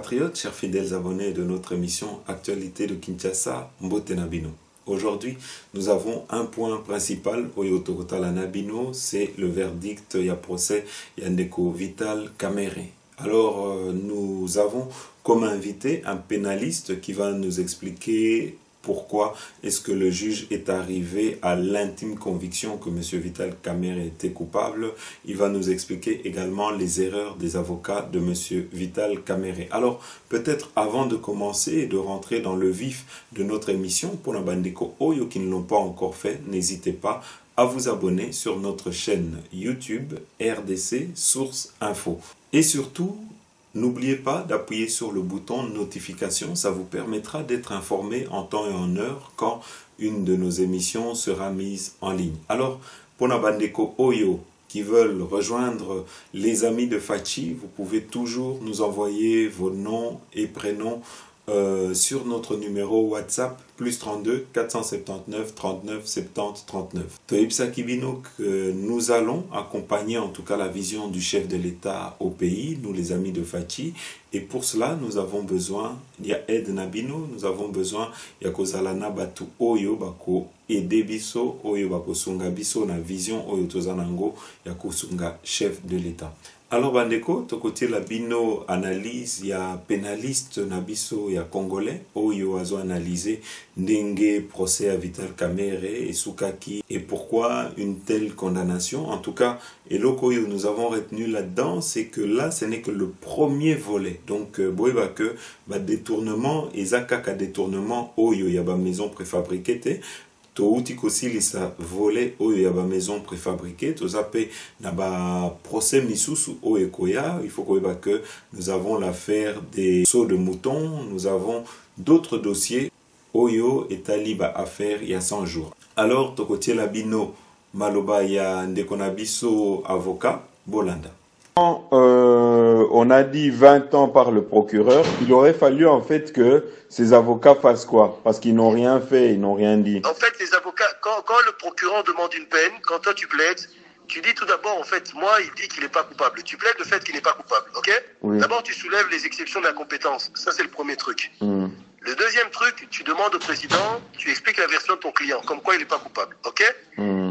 compatriotes, chers fidèles abonnés de notre émission Actualité de Kinshasa, Mbote Nabino. Aujourd'hui, nous avons un point principal au Yotokotala Nabino, c'est le verdict, il y a procès Yandeko Vital Kamerhe. Alors, nous avons comme invité un pénaliste qui va nous expliquer pourquoi est-ce que le juge est arrivé à l'intime conviction que M. Vital Kamerhe était coupable. Il va nous expliquer également les erreurs des avocats de M. Vital Kamerhe. Alors, peut-être avant de commencer et de rentrer dans le vif de notre émission, pour la Bandeko Oyo qui ne l'ont pas encore fait, n'hésitez pas à vous abonner sur notre chaîne YouTube RDC Source Info. Et surtout, n'oubliez pas d'appuyer sur le bouton notification, ça vous permettra d'être informé en temps et en heure quand une de nos émissions sera mise en ligne. Alors, pour la Bandeko Oyo qui veulent rejoindre les amis de Fachi, vous pouvez toujours nous envoyer vos noms et prénoms sur notre numéro WhatsApp plus 32 479 39 70 39. Toïpsa Kibino, que nous allons accompagner en tout cas la vision du chef de l'État au pays, nous les amis de Fachi, et pour cela nous avons besoin, il y a aide Nabino, nous avons besoin, il y a Kozalana Batu Oyo Bako aider biso Oyo Bako Sunga Biso na vision Oyo Tozanango, il y a Kosunga chef de l'État. Alors Bandeko, tokoti la bino analyse, il y a pénaliste nabiso, il y a congolais, oyo azo analysé ndenge procès à Vital Kamerhe et Soukaki et pourquoi une telle condamnation. En tout cas, et l'okoyo nous avons retenu là-dedans, c'est que là, ce n'est que le premier volet. Donc, boyba que détournement, ezakaka détournement, oyo y a ba maison préfabriquée. Touti kosilisa volé oyo ya ba maison préfabriquée, tozape na ba procès misusu o ekoya. Il faut que nous avons l'affaire des sauts de moutons, nous avons d'autres dossiers oyo etali ba affaire il y a 100 jours. Alors tokotie la bino maloba ya ndekonabiso avocat Bolanda. On a dit 20 ans par le procureur. Il aurait fallu en fait que ces avocats fassent quoi? Parce qu'ils n'ont rien fait, ils n'ont rien dit. En fait, les avocats, quand le procureur demande une peine, quand toi tu plaides, tu dis tout d'abord, en fait, moi, il dit qu'il n'est pas coupable. Tu plaides le fait qu'il n'est pas coupable, ok? Oui. D'abord, tu soulèves les exceptions de la compétence. Ça, c'est le premier truc. Le deuxième truc, tu demandes au président, tu expliques la version de ton client, comme quoi il n'est pas coupable, ok?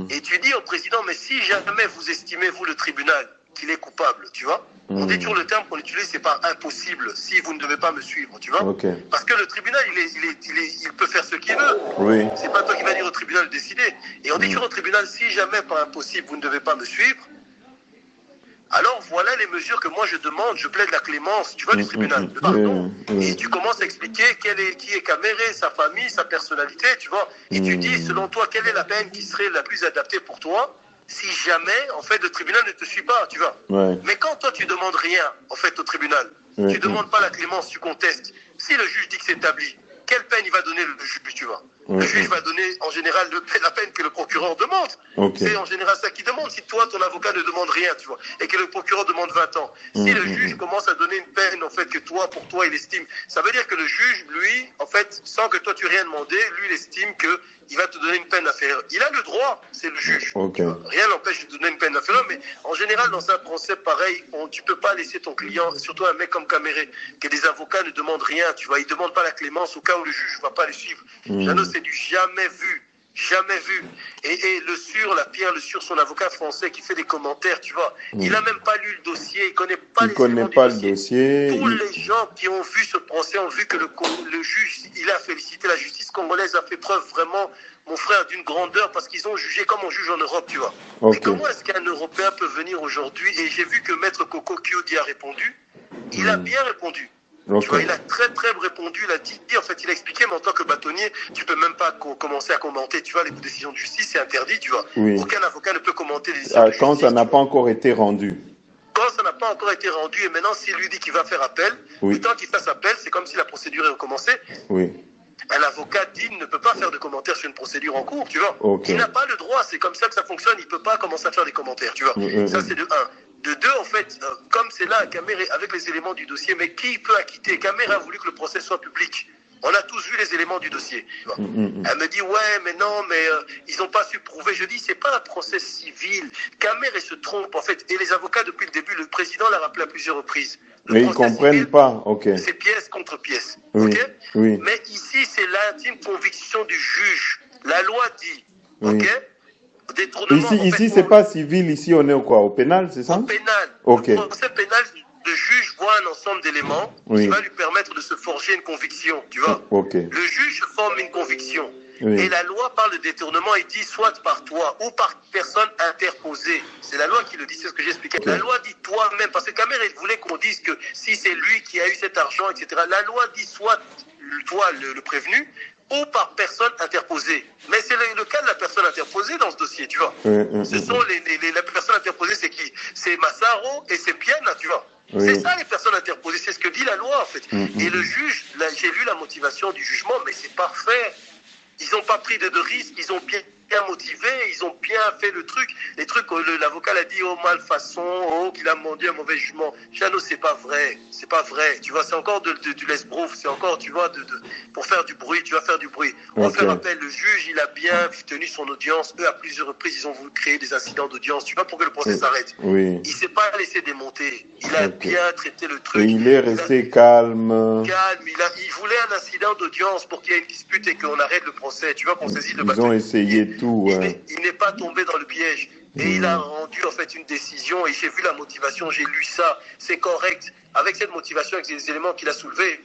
Et tu dis au président, mais si jamais vous estimez, vous, le tribunal, qu'il est coupable, tu vois. On détourne le terme qu'on utilise, c'est pas impossible si vous ne devez pas me suivre, tu vois. Parce que le tribunal, il peut faire ce qu'il veut. Oui. C'est pas toi qui vas dire au tribunal de décider. Et on détourne au tribunal, si jamais par impossible vous ne devez pas me suivre, alors voilà les mesures que moi je demande, je plaide la clémence, tu vois, du tribunal, le pardon. Et tu commences à expliquer qui est Kamerhe, sa famille, sa personnalité, tu vois. Et tu dis, selon toi, quelle est la peine qui serait la plus adaptée pour toi si jamais, en fait, le tribunal ne te suit pas, tu vois. Mais quand toi, tu demandes rien, en fait, au tribunal, tu demandes pas la clémence, tu contestes. Si le juge dit que c'est établi, quelle peine il va donner le juge, tu vois. Le juge va donner, en général, la peine que le procureur demande. C'est en général ça qu'il demande. Si toi, ton avocat ne demande rien, tu vois, et que le procureur demande 20 ans, si le juge commence à donner une peine, en fait, que toi, pour toi, il estime, ça veut dire que le juge, lui, en fait, sans que toi, tu aies rien demandé, lui, il estime que il va te donner une peine inférieure. Il a le droit, c'est le juge. Rien n'empêche de donner une peine inférieure, mais en général, dans un procès pareil, tu peux pas laisser ton client, surtout un mec comme Kamerhe, que des avocats ne demandent rien, tu vois, ils demandent pas la clémence au cas où le juge va pas les suivre. Jeannot, c'est du jamais vu. Jamais vu. Et la pierre, son avocat français qui fait des commentaires, tu vois, il a même pas lu le dossier, il connaît pas les éléments du dossier. Tous les gens qui ont vu ce procès ont vu que le juge, il a félicité, la justice congolaise a fait preuve vraiment, mon frère, d'une grandeur, parce qu'ils ont jugé comme on juge en Europe, tu vois. Mais comment est-ce qu'un Européen peut venir aujourd'hui, et j'ai vu que Maître Koko Kyodi a répondu, il a bien répondu. Tu vois, il a très répondu, il a dit, en fait, il a expliqué, mais en tant que bâtonnier, tu peux même pas commencer à commenter, tu vois, les décisions de justice, c'est interdit, tu vois. Aucun avocat ne peut commenter les décisions de justice. Quand ça n'a pas encore été rendu. Quand ça n'a pas encore été rendu, et maintenant, s'il lui dit qu'il va faire appel, le temps qu'il fasse appel, c'est comme si la procédure est recommencée. Un avocat digne ne peut pas faire de commentaires sur une procédure en cours, tu vois. Il n'a pas le droit, c'est comme ça que ça fonctionne, il peut pas commencer à faire des commentaires, tu vois. Ça, c'est de un. De deux, en fait, comme c'est là, Kamerhe, avec les éléments du dossier, mais qui peut acquitter? Kamerhe a voulu que le procès soit public. On a tous vu les éléments du dossier. Elle me dit, ouais, mais non, mais ils n'ont pas su prouver. Je dis, c'est pas un procès civil. Camer se trompe, en fait. Et les avocats, depuis le début, le président l'a rappelé à plusieurs reprises. Mais ils ne comprennent pas, ok. C'est pièce contre pièce, oui, ok. Oui. Mais ici, c'est l'intime conviction du juge. La loi dit, oui. ok. Détournement. Ici, c'est pas civil. Ici, on est au quoi? Au pénal, c'est ça? Au pénal. Ok. Le procès pénal, le juge voit un ensemble d'éléments oui. qui va lui permettre de se forger une conviction, tu vois. Ok. Le juge forme une conviction. Oui. Et la loi parle de détournement, il dit soit par toi ou par personne interposée. C'est la loi qui le dit, c'est ce que j'expliquais. Okay. La loi dit toi-même, parce que Camer voulait qu'on dise que si c'est lui qui a eu cet argent, etc. La loi dit soit toi, le prévenu, ou par personne interposée. Mais c'est le cas de la personne interposée dans ce dossier, tu vois. Ce sont la personne interposée, c'est qui? C'est Massaro et c'est Pienne, tu vois. Oui. C'est ça les personnes interposées, c'est ce que dit la loi en fait. Et le juge, là, j'ai lu la motivation du jugement, mais c'est parfait. Ils n'ont pas pris de risques, ils ont bien motivé, ils ont bien fait le truc. Les trucs, l'avocat l'a dit, oh malfaçon, oh qu'il a demandé un mauvais jugement. Chano, c'est pas vrai, c'est pas vrai. Tu vois, c'est encore du l'esbrouf, c'est encore, tu vois, pour faire du bruit, tu vas faire du bruit. On va faire appel, le juge, il a bien tenu son audience. Eux, à plusieurs reprises, ils ont voulu créer des incidents d'audience, tu vois, pour que le procès s'arrête. Oui. Il s'est pas laissé démonter. Il a bien traité le truc. Et il est resté calme. Calme, il voulait un incident d'audience pour qu'il y ait une dispute et qu'on arrête le procès, tu vois, qu'on saisit le bâton. Ils ont essayé tout, ouais. Il n'est pas tombé dans le piège. Et il a rendu en fait une décision et j'ai vu la motivation, j'ai lu ça, c'est correct. Avec cette motivation, avec les éléments qu'il a soulevés,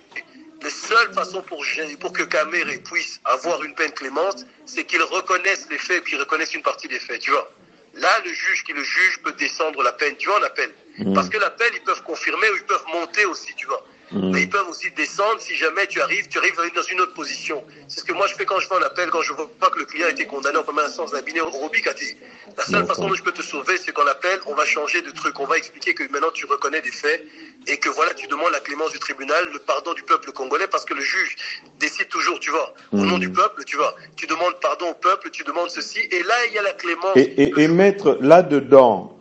la seule façon pour que Camer puisse avoir une peine clémente, c'est qu'il reconnaisse les faits et qu'il reconnaisse une partie des faits, tu vois. Là, le juge qui le juge peut descendre la peine, tu vois, en appel. Parce que l'appel, ils peuvent confirmer ou ils peuvent monter aussi, tu vois. Mais ils peuvent aussi descendre si jamais tu arrives dans une autre position. C'est ce que moi je fais quand je fais un appel, quand je vois pas que le client a été condamné en première instance d'abîmer au Robic a dit. La seule façon dont je peux te sauver, c'est qu'en appel, on va changer de truc. On va expliquer que maintenant tu reconnais des faits et que voilà, tu demandes la clémence du tribunal, le pardon du peuple congolais, parce que le juge décide toujours, tu vois, au nom du peuple, tu vois. Tu demandes pardon au peuple, tu demandes ceci, et là il y a la clémence. Et maître, là-dedans,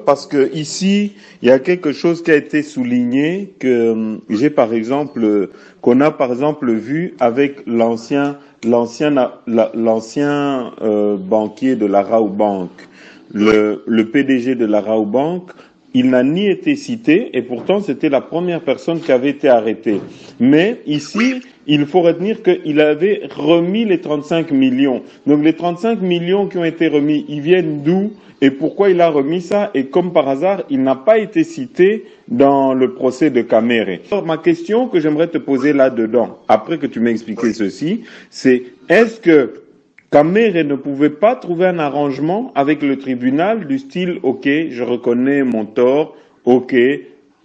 parce que ici, il y a quelque chose qui a été souligné que j'ai par exemple, qu'on a par exemple vu avec l'ancien banquier de la Raobank, le PDG de la Raobank. Il n'a ni été cité et pourtant c'était la première personne qui avait été arrêtée. Mais ici, il faut retenir qu'il avait remis les 35 millions. Donc les 35 millions qui ont été remis, ils viennent d'où et pourquoi il a remis ça? Et comme par hasard, il n'a pas été cité dans le procès de Camer. Alors, ma question que j'aimerais te poser là-dedans, après que tu m'aies expliqué ceci, c'est est-ce que Camer ne pouvait pas trouver un arrangement avec le tribunal du style « Ok, je reconnais mon tort, ok,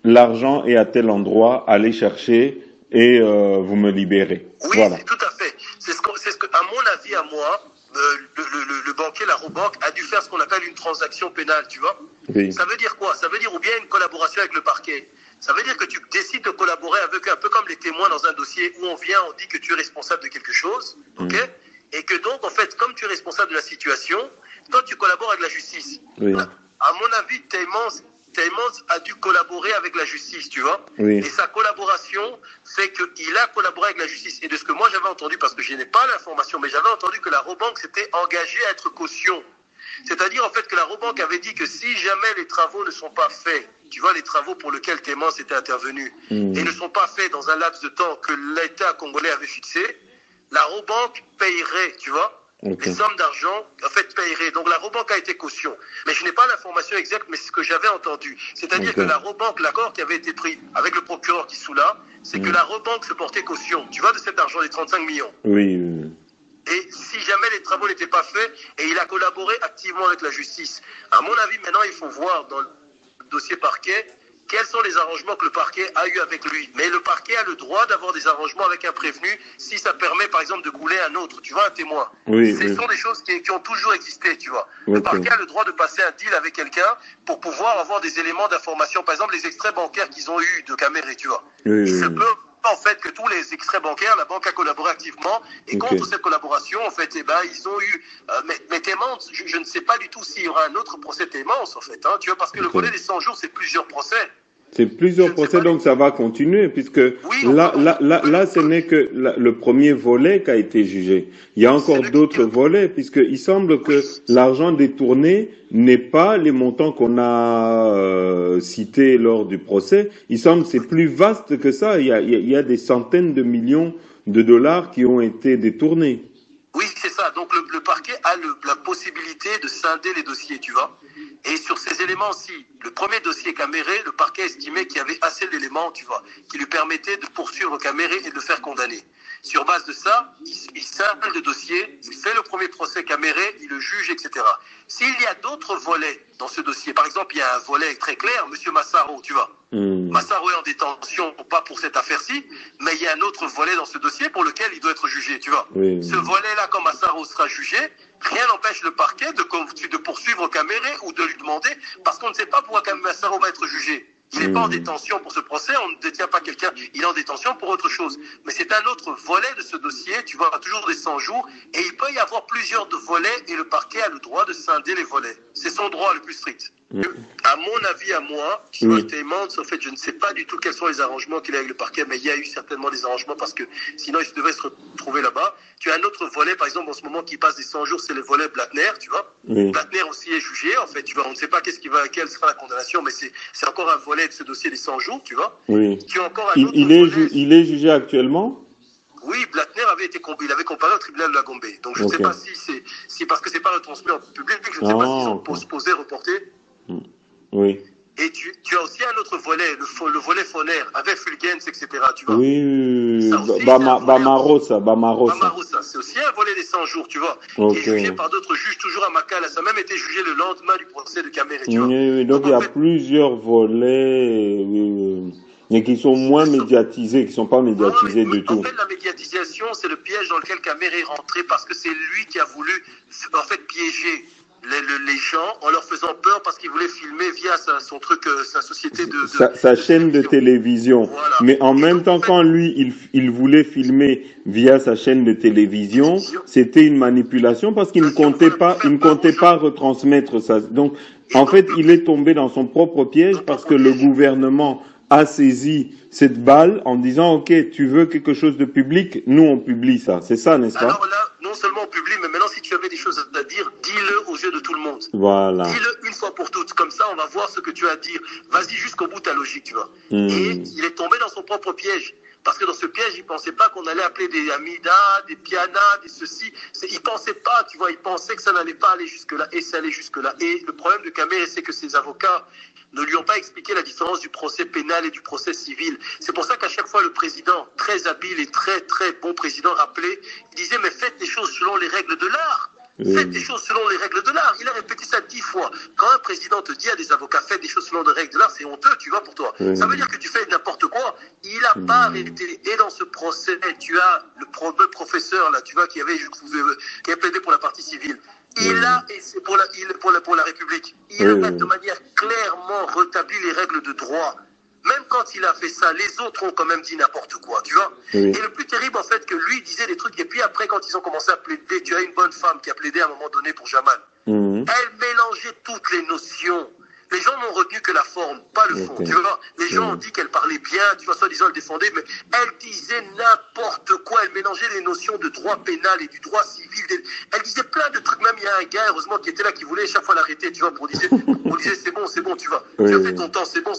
l'argent est à tel endroit, allez chercher et vous me libérez. » Oui, voilà. Tout à fait. C'est ce que, à mon avis, à moi, le banquier, la Raobank, a dû faire ce qu'on appelle une transaction pénale, tu vois. Oui. Ça veut dire quoi? Ça veut dire ou bien une collaboration avec le parquet. Ça veut dire que tu décides de collaborer avec eux, un peu comme les témoins dans un dossier où on vient, on dit que tu es responsable de quelque chose, ok? Et que donc, en fait, comme tu es responsable de la situation, toi, tu collabores avec la justice. Oui. À mon avis, Taimans a dû collaborer avec la justice, tu vois. Oui. Et sa collaboration fait qu'il a collaboré avec la justice. Et de ce que moi j'avais entendu, parce que je n'ai pas l'information, mais j'avais entendu que la Raobank s'était engagée à être caution. C'est-à-dire, en fait, que la Raobank avait dit que si jamais les travaux ne sont pas faits, tu vois, les travaux pour lesquels Taimans était intervenu, et ne sont pas faits dans un laps de temps que l'État congolais avait fixé, la Raobank payerait, tu vois, les sommes d'argent, en fait, payerait. Donc la Raobank a été caution. Mais je n'ai pas l'information exacte, mais c'est ce que j'avais entendu. C'est-à-dire que la Raobank, l'accord qui avait été pris avec le procureur qui sous là, c'est que la Raobank se portait caution, tu vois, de cet argent, des 35 millions. Oui. Et si jamais les travaux n'étaient pas faits, et il a collaboré activement avec la justice. À mon avis, maintenant, il faut voir dans le dossier parquet, quels sont les arrangements que le parquet a eu avec lui. Mais le parquet a le droit d'avoir des arrangements avec un prévenu si ça permet, par exemple, de couler un autre, tu vois, un témoin. Oui, Ce sont des choses qui ont toujours existé, tu vois. Le parquet a le droit de passer un deal avec quelqu'un pour pouvoir avoir des éléments d'information. Par exemple, les extraits bancaires qu'ils ont eu de Camer, tu vois. Il se peut, en fait, que tous les extraits bancaires, la banque a collaboré activement. Et contre cette collaboration, en fait, ils ont eu... mais Taimans, je ne sais pas du tout s'il y aura un autre procès Taimans, en fait. Hein, tu vois, parce que le volet des 100 jours, c'est plusieurs procès. C'est plusieurs procès, donc ça va continuer, puisque là, ce n'est que le premier volet qui a été jugé. Il y a encore d'autres volets, puisqu'il semble que l'argent détourné n'est pas les montants qu'on a cités lors du procès. Il semble que c'est plus vaste que ça. Il y a des centaines de millions de dollars qui ont été détournés. Oui, c'est ça. Donc le parquet a la possibilité de scinder les dossiers, tu vois. Et sur ces éléments-ci, le premier dossier Caméré, le parquet estimait qu'il y avait assez d'éléments, tu vois, qui lui permettaient de poursuivre Caméré et de le faire condamner. Sur base de ça, il scinde le dossier, il fait le premier procès Caméré, il le juge, etc. S'il y a d'autres volets dans ce dossier, par exemple, il y a un volet très clair, Monsieur Massaro, tu vois. Massaro est en détention, pas pour cette affaire-ci, mais il y a un autre volet dans ce dossier pour lequel il doit être jugé, tu vois. Ce volet-là, quand Massaro sera jugé, rien n'empêche le parquet de poursuivre Caméré ou de lui demander, parce qu'on ne sait pas pourquoi Massaro va être jugé. Il n'est pas en détention pour ce procès, on ne détient pas quelqu'un, il est en détention pour autre chose. Mais c'est un autre volet de ce dossier, tu vois, toujours des 100 jours, et il peut y avoir plusieurs volets, et le parquet a le droit de scinder les volets. C'est son droit le plus strict. À mon avis, à moi, qui dois être immense, en fait, je ne sais pas du tout quels sont les arrangements qu'il a avec le parquet, mais il y a eu certainement des arrangements parce que sinon il devait se retrouver là-bas. Tu as un autre volet, par exemple, en ce moment qui passe des 100 jours, c'est le volet Blattner, tu vois. Blattner aussi est jugé, en fait, tu vois. On ne sait pas quelle sera la condamnation, mais c'est encore un volet de ce dossier des 100 jours, tu vois. Tu as encore un autre volet. Il est jugé actuellement? Oui, Blattner il avait comparé au tribunal de la Gombe. Donc je ne sais pas si parce que c'est pas retransmis en public, je ne sais pas s'ils sont posés, reportés. Oui. Et tu as aussi un autre volet, le volet phonaire, avec Fulgens, etc. Tu vois. Oui, Bamarosa. C'est aussi un volet des 100 jours, tu vois, qui est jugé par d'autres juges, toujours à Makala. Ça a même été jugé le lendemain du procès de Caméré, tu vois. Oui, donc il y a plusieurs volets, mais qui sont moins médiatisés, qui ne sont pas médiatisés du tout. En fait, la médiatisation, c'est le piège dans lequel Caméré est rentré parce que c'est lui qui a voulu, en fait, piéger les gens en leur faisant peur parce qu'il voulait filmer via sa société sa chaîne de télévision. Voilà. Mais en même temps, quand lui, il voulait filmer via sa chaîne de télévision, c'était une manipulation parce qu'il ne comptait pas retransmettre ça. Donc, en fait, il est tombé dans son propre piège parce que le gouvernement a saisi cette balle en disant, OK, tu veux quelque chose de public, nous on publie ça. C'est ça, n'est-ce pas? Alors là, non seulement on publie, mais maintenant si tu avais des choses à dire, dis-le aux yeux de tout le monde. Voilà. Dis-le une fois pour toutes. Comme ça, on va voir ce que tu as à dire. Vas-y jusqu'au bout de ta logique, tu vois. Et il est tombé dans son propre piège. Parce que dans ce piège, il pensait pas qu'on allait appeler des Amida, des Piana, des ceci. Il pensait pas, tu vois, il pensait que ça n'allait pas aller jusque-là. Et ça allait jusque-là. Et le problème de Caméré, c'est que ses avocats ne lui ont pas expliqué la différence du procès pénal et du procès civil. C'est pour ça qu'à chaque fois, le président, très habile et très, très bon président, rappelait, il disait, mais faites les choses selon les règles de l'art. Faites des choses selon les règles de l'art. Il a répété ça 10 fois. Quand un président te dit à des avocats, faites des choses selon les règles de l'art, c'est honteux, tu vois, pour toi. Ça veut dire que tu fais n'importe quoi. Il n'a pas arrêté. Et dans ce procès, tu as le professeur, là, tu vois, qui avait plaidé pour la partie civile. Il a, et c'est pour la République, il a de manière clairement rétabli les règles de droit. Même quand il a fait ça, les autres ont quand même dit n'importe quoi, tu vois. Et le plus terrible, en fait, que lui disait des trucs, et puis après, quand ils ont commencé à plaider, tu as une bonne femme qui a plaidé à un moment donné pour Jamal. Elle mélangeait toutes les notions. Les gens n'ont retenu que la forme, pas le fond. Tu vois, les gens ont dit qu'elle parlait bien, tu vois, soi-disant elle défendait, mais elle disait n'importe quoi. Elle mélangeait les notions de droit pénal et du droit civil. Elle disait plein de trucs. Même il y a un gars, heureusement, qui était là, qui voulait chaque fois l'arrêter, tu vois, pour dire c'est bon, tu vois. Tu as fait ton temps, c'est bon,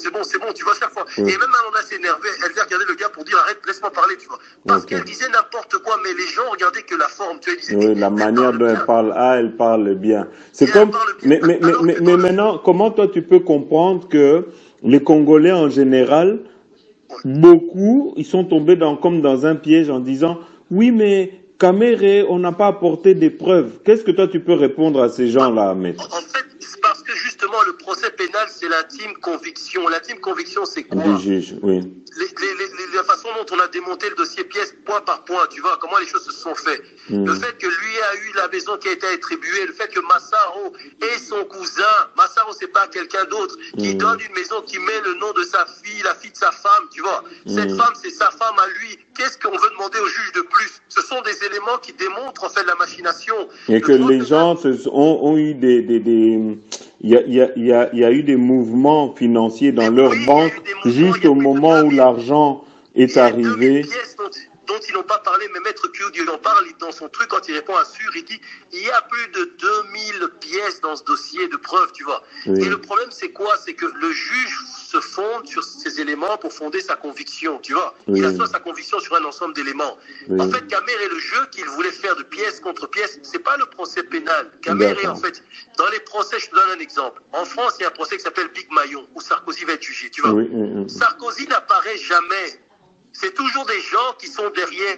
tu vois, chaque fois. Et même Amanda s'énervait, elle vient regarder le gars pour dire arrête, laisse-moi parler, tu vois. Parce qu'elle disait n'importe quoi, mais les gens regardaient que la forme, tu vois. La manière dont elle parle, elle parle bien. C'est comme, mais maintenant, comment toi tu peux comprendre que les Congolais en général, beaucoup, ils sont tombés comme dans un piège en disant oui, mais Caméré, on n'a pas apporté des preuves. Qu'est-ce que toi tu peux répondre à ces gens-là, Maître? En fait, c'est parce que justement le procès pénal, c'est l'intime conviction. L'intime conviction, c'est quoi? Du juge, oui. La façon dont on a démonté le dossier pièce point par point, tu vois, comment les choses se sont faites. Le fait que lui a eu la maison qui a été attribuée, le fait que Massaro et son cousin, Massaro c'est pas quelqu'un d'autre, qui donne une maison, qui met le nom de sa fille, la fille de sa femme, tu vois. Cette femme, c'est sa femme à lui. Qu'est-ce qu'on veut demander au juge de plus? Ce sont des éléments qui démontrent en fait la machination. Et que les gens ont eu il y a eu des mouvements financiers dans leur oui, banque juste au moment où l'argent est arrivé. Dont ils n'ont pas parlé, mais Maître Cloud, il en parle dans son truc quand il répond à Sur, il dit il y a plus de 2000 pièces dans ce dossier de preuves, tu vois. Oui. Et le problème, c'est quoi? C'est que le juge se fonde sur ces éléments pour fonder sa conviction, tu vois. Oui. Il assoit sa conviction sur un ensemble d'éléments. Oui. En fait, Kamere, le jeu qu'il voulait faire de pièce contre pièce, c'est pas le procès pénal. Kamere, en fait, dans les procès, je te donne un exemple. En France, il y a un procès qui s'appelle Big Maillon, où Sarkozy va être jugé, tu vois. Oui. Sarkozy n'apparaît jamais. C'est toujours des gens qui sont derrière.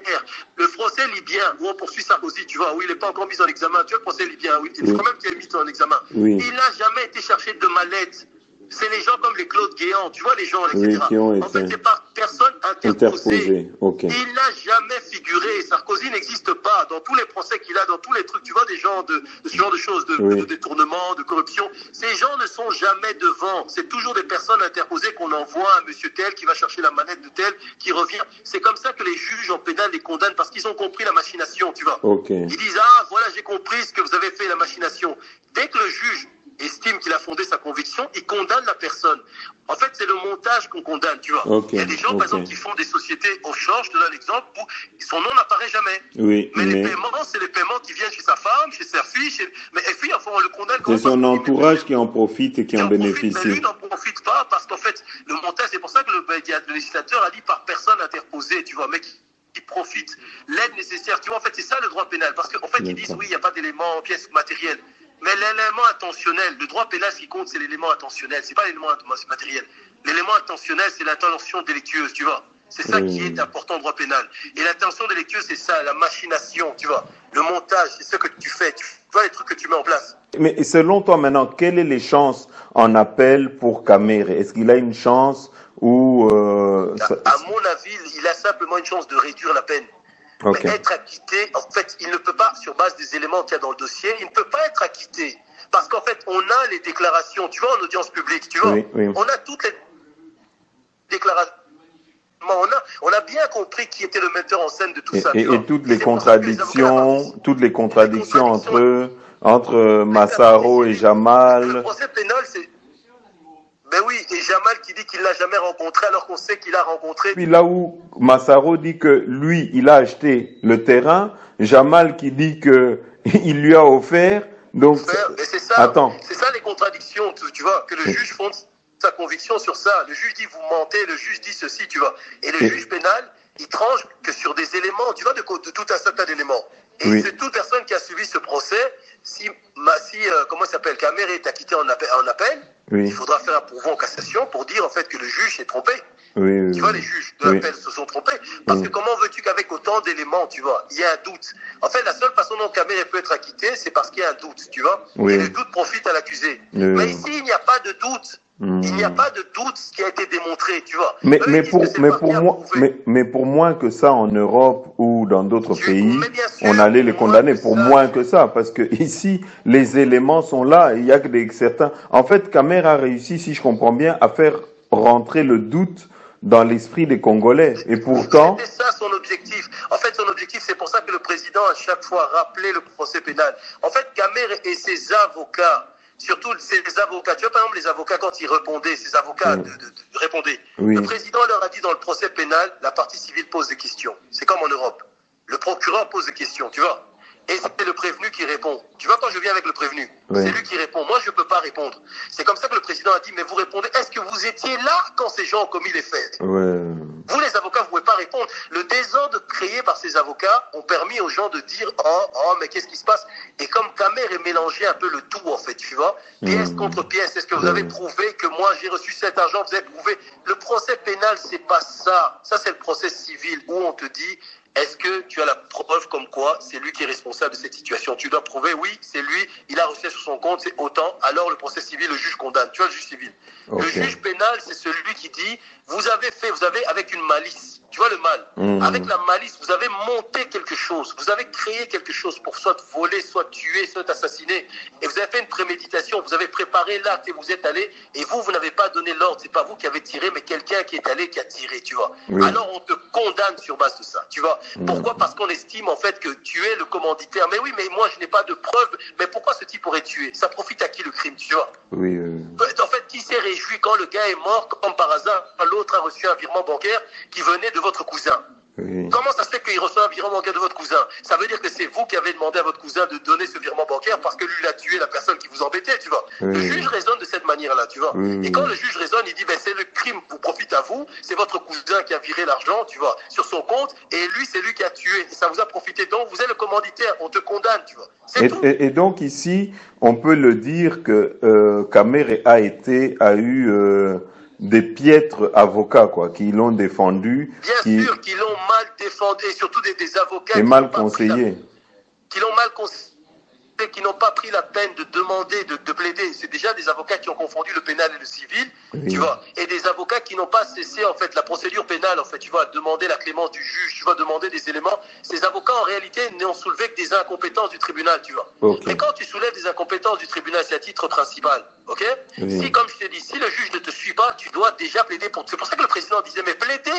Le procès libyen, où on poursuit Sarkozy, tu vois, où il n'est pas encore mis en examen. Tu vois, le procès libyen, oui, il faut quand même qu'il est mis en examen. Oui. Il n'a jamais été cherché de mallette. C'est les gens comme les Claude Guéant, tu vois, les gens, etc. Oui, en fait, c'est par personne interposée. Okay. Il n'a jamais figuré. Sarkozy n'existe pas. Dans tous les procès qu'il a, dans tous les trucs, tu vois, des gens de ce genre de choses, de détournement, de corruption. Ces gens ne sont jamais devant. C'est toujours des personnes interposées qu'on envoie à monsieur tel qui va chercher la manette de tel, qui revient. C'est comme ça que les juges en pénal les condamnent parce qu'ils ont compris la machination, tu vois. Okay. Ils disent, ah, voilà, j'ai compris ce que vous avez fait, la machination. Dès que le juge estime qu'il a fondé sa conviction, il condamne la personne. En fait, c'est le montage qu'on condamne, tu vois. Okay, il y a des gens, par exemple, qui font des sociétés offshore, je te donne l'exemple, où son nom n'apparaît jamais. Oui, mais les paiements, c'est les paiements qui viennent chez sa femme, chez sa fille, mais et puis, enfin, on le condamne. C'est son entourage qui en profite et qui en bénéficie. Mais lui n'en profite pas, parce qu'en fait, le montage, c'est pour ça que le législateur a dit par personne interposée, tu vois, mais qui profite, l'aide nécessaire. Tu vois, en fait, c'est ça le droit pénal. Parce qu'en fait, ils disent, oui, il n'y a pas d'éléments, pièces matérielles. Mais l'élément intentionnel, le droit pénal, ce qui compte, c'est l'élément intentionnel. C'est pas l'élément matériel. L'élément intentionnel, c'est l'intention délictueuse, tu vois. C'est ça qui est important au droit pénal. Et l'intention délictueuse, c'est ça, la machination, tu vois. Le montage, c'est ce que tu fais. Tu vois les trucs que tu mets en place. Mais selon toi, maintenant, quelles sont les chances en appel pour Kamere? Est-ce qu'il a une chance ou... À mon avis, il a simplement une chance de réduire la peine. Okay. Mais être acquitté, en fait, il ne peut pas, sur base des éléments qu'il y a dans le dossier, il ne peut pas être acquitté. Parce qu'en fait, on a les déclarations, tu vois, en audience publique, tu vois. Oui. On a toutes les déclarations. On a bien compris qui était le metteur en scène de tout ça. Et toutes les contradictions, entre Massaro et Jamal. Le procès pénal, c'est... Ben oui, et Jamal qui dit qu'il l'a jamais rencontré alors qu'on sait qu'il l'a rencontré. Puis là où Massaro dit que lui, il a acheté le terrain, Jamal qui dit que il lui a offert. Donc, mais c'est ça, c'est ça les contradictions, tu vois, que le juge fonde sa conviction sur ça. Le juge dit vous mentez, le juge dit ceci, tu vois. Et le juge pénal, il tranche que sur des éléments, tu vois, de tout un certain d'éléments. Et c'est toute personne qui a suivi ce procès, comment il s'appelle, Kamere est acquitté en appel, il faudra faire un pourvoi en cassation pour dire en fait que le juge s'est trompé. Tu vois, les juges de l'appel se sont trompés. Parce que comment veux-tu qu'avec autant d'éléments, tu vois, il y a un doute. En fait, la seule façon dont Kamere peut être acquitté, c'est parce qu'il y a un doute, tu vois. Et le doute profite à l'accusé. Mais ici, il n'y a pas de doute. Il n'y a pas de doute qui a été démontré, tu vois. Mais pour moins que ça en Europe ou dans d'autres pays, on allait les condamner pour moins que ça, parce que ici les éléments sont là. Il y a que certains. En fait, Kamere a réussi, si je comprends bien, à faire rentrer le doute dans l'esprit des Congolais. Et pourtant, c'était ça son objectif. En fait, son objectif, c'est pour ça que le président à chaque fois rappelait le procès pénal. En fait, Kamere et ses avocats. Surtout ces avocats. Tu vois, par exemple, les avocats, quand ils répondaient, ces avocats répondaient. Le président leur a dit dans le procès pénal, la partie civile pose des questions. C'est comme en Europe. Le procureur pose des questions, tu vois. Et c'est le prévenu qui répond. Tu vois, quand je viens avec le prévenu, c'est lui qui répond. Moi, je ne peux pas répondre. C'est comme ça que le président a dit, mais vous répondez, est-ce que vous étiez là quand ces gens ont commis les faits? Vous, les avocats, vous ne pouvez pas répondre. Le désordre créé par ces avocats ont permis aux gens de dire, oh, mais qu'est-ce qui se passe? Et comme Kamere est mélangé un peu le tout, en fait, tu vois, pièce contre pièce. Est-ce que vous avez prouvé que moi, j'ai reçu cet argent? Vous avez prouvé? Le procès pénal, c'est pas ça. Ça, c'est le procès civil où on te dit, est-ce que tu as la preuve comme quoi c'est lui qui est responsable de cette situation? Tu dois prouver, oui, c'est lui, il a reçu sur son compte, c'est autant. Alors le procès civil, le juge condamne. Tu vois, le juge civil. Le juge pénal, c'est celui qui dit, vous avez avec une malice. Tu vois le mal. Avec la malice, vous avez monté quelque chose. Vous avez créé quelque chose pour soit voler, soit tuer, soit assassiner. Et vous avez fait une préméditation. Vous avez préparé l'acte et vous êtes allé. Et vous n'avez pas donné l'ordre. C'est pas vous qui avez tiré, mais quelqu'un qui est allé, qui a tiré, tu vois. Alors on te condamne sur base de ça, tu vois. Pourquoi? Parce qu'on estime en fait que tu es le commanditaire. Mais oui, mais moi je n'ai pas de preuves. Mais pourquoi ce type aurait tué? Ça profite à qui le crime, tu vois? Oui. En fait, qui s'est réjoui quand le gars est mort, comme par hasard, l'autre a reçu un virement bancaire qui venait de votre cousin? Oui. Comment ça se fait qu'il reçoit un virement bancaire de votre cousin? Ça veut dire que c'est vous qui avez demandé à votre cousin de donner ce virement bancaire parce que lui, il a tué la personne qui vous embêtait, tu vois. Oui. Le juge raisonne de cette manière-là, tu vois. Oui. Et quand le juge raisonne, il dit, ben, c'est le crime vous profite à vous, c'est votre cousin qui a viré l'argent, tu vois, sur son compte, et lui, c'est lui qui a tué, et ça vous a profité. Donc, vous êtes le commanditaire, on te condamne, tu vois. Et donc, ici, on peut le dire que Kamere a eu des piètres avocats, quoi, qui l'ont défendu. Bien sûr, qui l'ont mal défendu, et surtout des avocats et mal conseillés. Qui l'ont mal conseillé, qui n'ont pas pris la peine de demander, de plaider. C'est déjà des avocats qui ont confondu le pénal et le civil, oui. Tu vois, et des avocats qui n'ont pas cessé, en fait, la procédure pénale, en fait, tu vois, demander la clémence du juge, tu vois, demander des éléments. Ces avocats, en réalité, n'ont soulevé que des incompétences du tribunal, tu vois. Okay. Mais quand tu soulèves des incompétences du tribunal, c'est à titre principal, ok? Oui. Si, comme je t'ai dit, si le juge ne te suit pas, tu dois déjà plaider pour... C'est pour ça que le président disait, mais plaidez.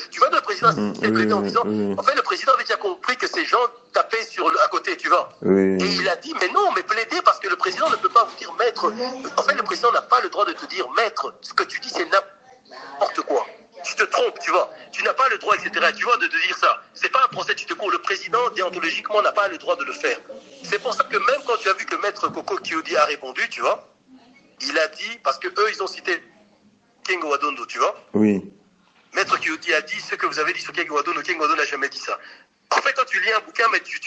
Tu vois, le président s'est plaidé en disant, en fait, le président avait déjà compris que ces gens tapaient à côté, tu vois. Oui. Et il a dit, mais non, mais plaidez, parce que le président ne peut pas vous dire, maître. En fait, le président n'a pas le droit de te dire, maître, ce que tu dis, c'est n'importe quoi. Tu te trompes, tu vois. Tu n'as pas le droit, etc. Tu vois, de dire ça. C'est pas un procès, tu te cours. Le président, déontologiquement, n'a pas le droit de le faire. C'est pour ça que même quand tu as vu que maître Koko Kiodi a répondu, tu vois, il a dit, parce que eux, ils ont cité Kengo Wadondo, tu vois. Oui. Maître Kiodi a dit ce que vous avez dit sur Kengo Wadondo n'a jamais dit ça. En fait, quand tu lis un bouquin, mais tu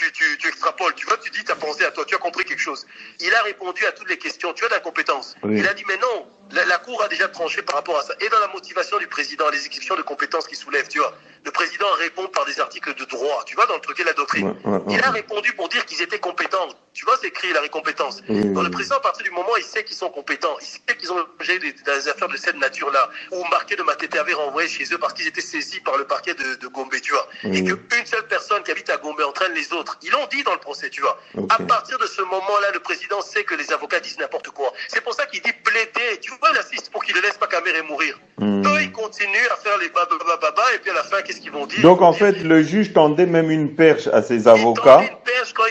extrapoles, tu vois, tu dis, tu as pensé à toi, tu as compris quelque chose. Il a répondu à toutes les questions, tu as d'incompétence. Oui. Il a dit, mais non, la Cour a déjà tranché par rapport à ça. Et dans la motivation du président, les exceptions de compétences qu'il soulève, tu vois, le président répond par des articles de droit, tu vois, dans le truc et la doctrine. Il a répondu pour dire qu'ils étaient compétents. Tu vois, c'est écrit la récompétence. Donc le président, à partir du moment où il sait qu'ils sont compétents, il sait qu'ils ont objet des affaires de cette nature-là, ou Marquet de Matete avait renvoyé chez eux parce qu'ils étaient saisis par le parquet de Gombe, tu vois. Et qu'une seule personne qui habite à Gombe entraîne les autres. Ils l'ont dit dans le procès, tu vois. À partir de ce moment-là, le président sait que les avocats disent n'importe quoi. C'est pour ça qu'il dit plaider. Tu vois, il assiste pour qu'il ne laisse pas Kamere mourir. Eux, ils continuent à faire les babababa, et puis à la fin, qu'est-ce qu'ils vont dire? Donc, en fait, le juge tendait même une perche à ses avocats,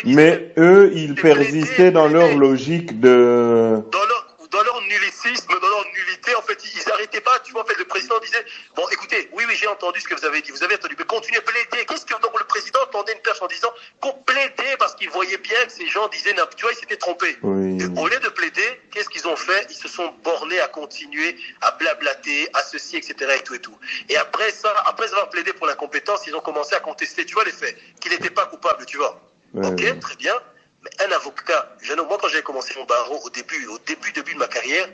mais eux, ils persistaient dans leur logique de... Dans leur nullicisme, dans leur nullité, en fait, ils n'arrêtaient pas, tu vois, en fait, le président disait, bon, écoutez, oui, j'ai entendu ce que vous avez dit, mais continuez, plaidez. Qu'est-ce que, donc, le président tendait une perche en disant qu'on plaidait parce qu'il voyait bien que ces gens disaient, tu vois, ils s'étaient trompés. Oui. Et au lieu de plaider, qu'est-ce qu'ils ont fait? Ils se sont bornés à continuer, à blablater, à ceci, etc., et tout. Et après avoir plaidé pour l'incompétence, ils ont commencé à contester, tu vois, les faits, qu'il n'était pas coupable, tu vois. Ouais. Ok, très bien. Un avocat, moi quand j'avais commencé mon barreau au début de ma carrière,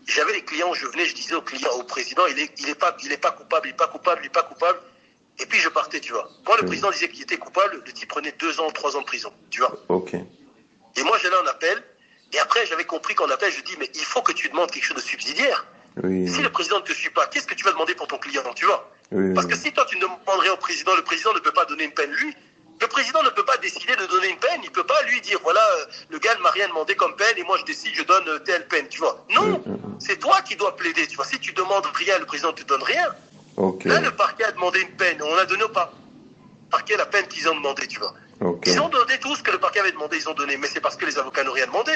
j'avais les clients, je disais au président, il est pas coupable, et puis je partais, tu vois. Quand le président disait qu'il était coupable, le type prenait 2 ans, 3 ans de prison, tu vois. Ok. Et moi j'allais en appel, et après j'avais compris qu'en appel, je dis, mais il faut que tu demandes quelque chose de subsidiaire. Oui. Si le président ne te suit pas, qu'est-ce que tu vas demander pour ton client, tu vois? Oui. Parce que si toi tu demanderais au président, le président ne peut pas donner une peine, lui. Le président ne peut pas décider de donner une peine, il ne peut pas lui dire, voilà, le gars ne m'a rien demandé comme peine et moi je décide, je donne telle peine, tu vois. Non, c'est toi qui dois plaider, tu vois. Si tu demandes rien, le président ne te donne rien. Okay. Là, le parquet a demandé une peine, on a donné au parquet la peine qu'ils ont demandé, tu vois. Okay. Ils ont donné tout ce que le parquet avait demandé, ils ont donné, mais c'est parce que les avocats n'ont rien demandé.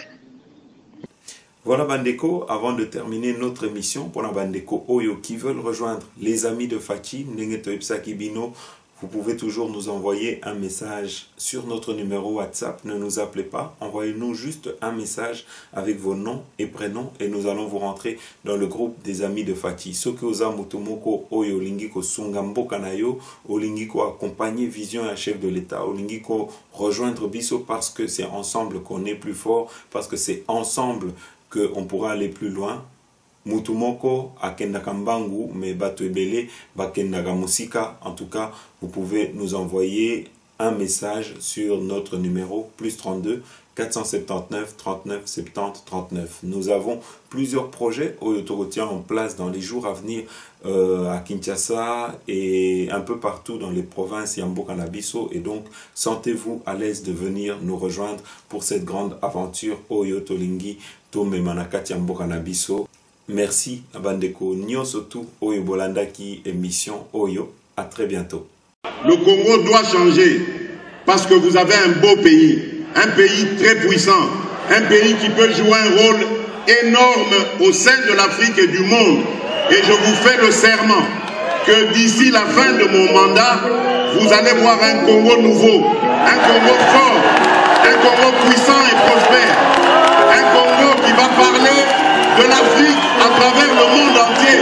Voilà Bandeko, avant de terminer notre émission, pour la Bandeko Oyo qui veulent rejoindre les amis de Fachi, Nengeto Ipsaki Bino, vous pouvez toujours nous envoyer un message sur notre numéro WhatsApp. Ne nous appelez pas, envoyez-nous juste un message avec vos noms et prénoms et nous allons vous rentrer dans le groupe des amis de Fachi. Soki oza mutomoko oyo lingiko sungambo kanayo, olingiko accompagner Vision et un chef de l'État, olingiko rejoindre Bisso parce que c'est ensemble qu'on est plus fort, parce que c'est ensemble qu'on pourra aller plus loin. Mutumoko akendaka mbangu mais bato ebele bakendaka musika. En tout cas, vous pouvez nous envoyer un message sur notre numéro +32 479 39 70 39. Nous avons plusieurs projets au Yotorotia en place dans les jours à venir à Kinshasa et un peu partout dans les provinces Yamboka na Biso, et donc sentez-vous à l'aise de venir nous rejoindre pour cette grande aventure au Yotolingi Tome Manakati Yamboka na Biso. Merci à Bandeko Nyosotu Oyo Bolandaki émission Oyo. À très bientôt. Le Congo doit changer parce que vous avez un beau pays, un pays très puissant, un pays qui peut jouer un rôle énorme au sein de l'Afrique et du monde. Et je vous fais le serment que d'ici la fin de mon mandat, vous allez voir un Congo nouveau, un Congo fort, un Congo puissant et prospère, un Congo qui va parler de l'Afrique à travers le monde entier.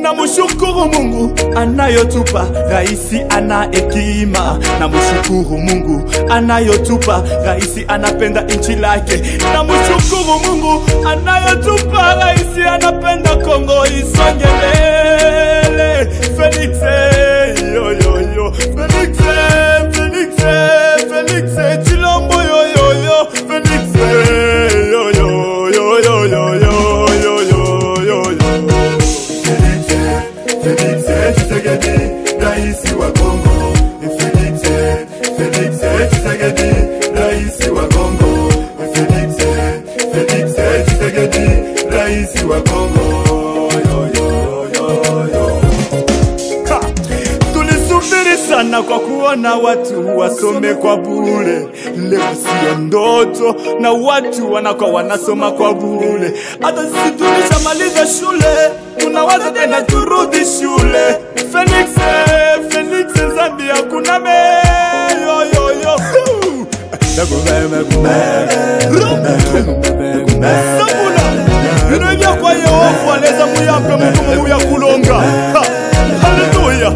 Namushukuru Mungu anayotupa raisi ana hekima. Namushukuru Mungu anayotupa raisi anapenda nchi lake. Namushukuru Mungu anayotupa raisi anapenda Kongo isonge mbele. Felix yo yo yo, Felix Felix Felix Chilombo yo yo yo, Felix yo yo yo yo yo yo. Tshisekedi, raisi wa Kongo. Felix Tshisekedi, raisi wa Kongo. Felix Tshisekedi, raisi wa Kongo. Yo yo yo yo. Tulisubiri sana kwa kuona watu wasome kwa bure. Leo sio ndoto na watu wanasoma kwa bure. Hata sisi tulishamaliza shule, tunawaza tena turudi shule. Felix Zambia kuna me yo yo yo. Sabula inavya kwa Yehova leza muyape mtumu ya kulonga. Haleluya.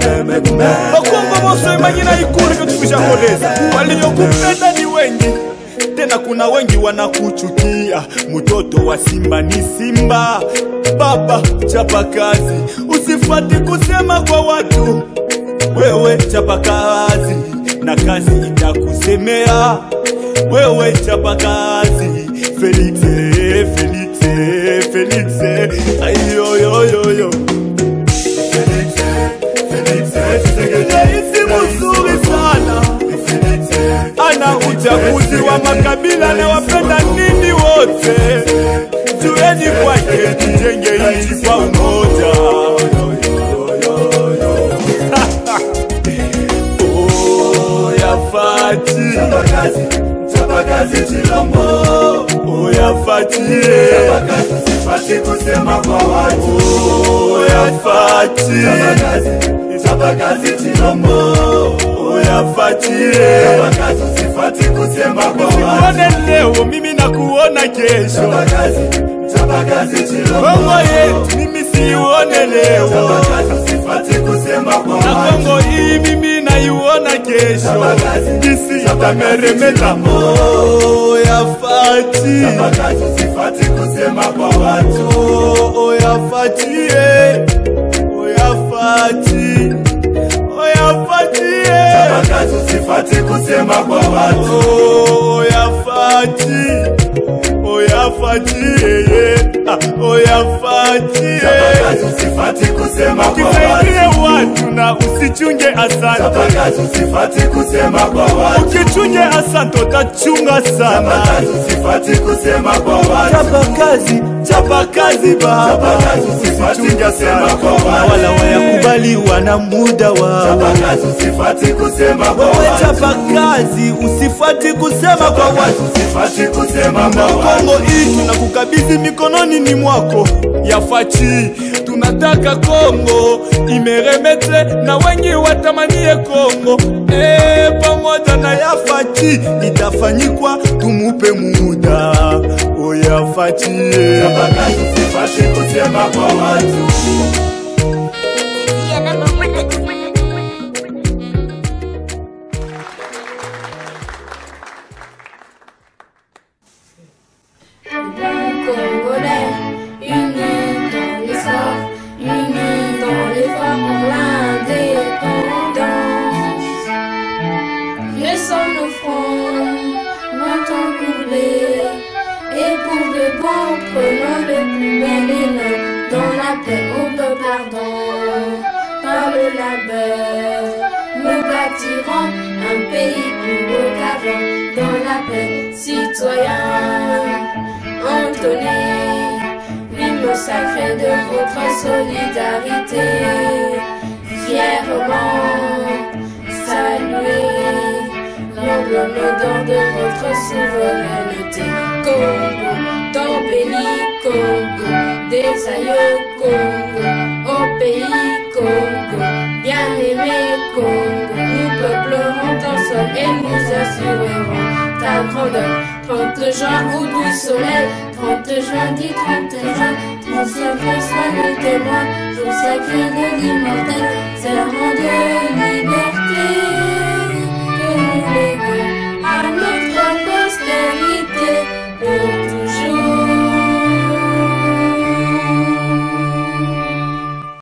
Bakongo bose imanyina ikuri kutukisha koleza. Waliokupenda ni wengi, tena kuna wengi wanakuchukia. Mtoto wa simba ni simba. Baba chapa kazi, usifati kusema kwa watu. Wewe chapa kazi na kazi itakusemea. Wewe chapa kazi. Felix ayo yo yo yo. Felix raisi mzuri sana. Ana uchaguzi wa makabila na wapenda nini wote. Tueni kwake tujenge nchi kwa umoja. Oh yafati chapa kazi Chilombo. Oh yafati sifati kusema kwa watu. Oh yafati chapa kazi Chilombo. Oh yafati sifati kusema kwa watu. Usione leo mimi nakuona kesho. Chapa kazi Chilombo. Kongo yetu mimi siuone leo. Sifati kusema kwa watu. Na Kongo hii mimi naiona kesho. Kisi itameremeta. Oh yafati sifati kusema kwa watu. Oh yafati oh yafati oh yafati chapa kazi sifati kusema kwa watu. Oh yafati oh yafati oh yafati chapa kazi sifati kusema kwa watu. Ukisaidie watu na usichunge asante. Chapa kazi sifati kusema kwa watu. Ukichunge asante utachunga sana. Chapa kazi sifati kusema kwa watu. Chapa kazi baba. Chapa kazi sifati kusema kwa watu. Wala wayakubaliwa na muda wao. Chapa kazi sifati kusema kwa watu. Chapa kazi usifati kusema kwa watu. Sifati kusema kwa watu. Kongo hii tunakukabidhi mikononi ni mwako. Yafati tunataka Kongo imeremete na wengi watamanie Kongo. Pamoja na Yafati itafanyikwa, tumupe muda. O Yafati chapa kazi sifati kusema kwa watu. Prenons le plus bel élan. Dans la paix, on peut pardon. Par le labeur, nous bâtirons un pays plus beau qu'avant. Dans la paix, citoyens, entonnez l'hymne sacré de votre solidarité. Fièrement, saluez l'emblème d'or de votre souveraineté. Congo, ton béni. Congo, des aïeux Congo, au pays Congo, bien-aimé Congo, nous peuplerons ton sol et nous assurerons ta grandeur. 30 juin au doux soleil, 30 juin dit 30 juin, ton secret soit le témoin, jour sacré de l'immortel, serment de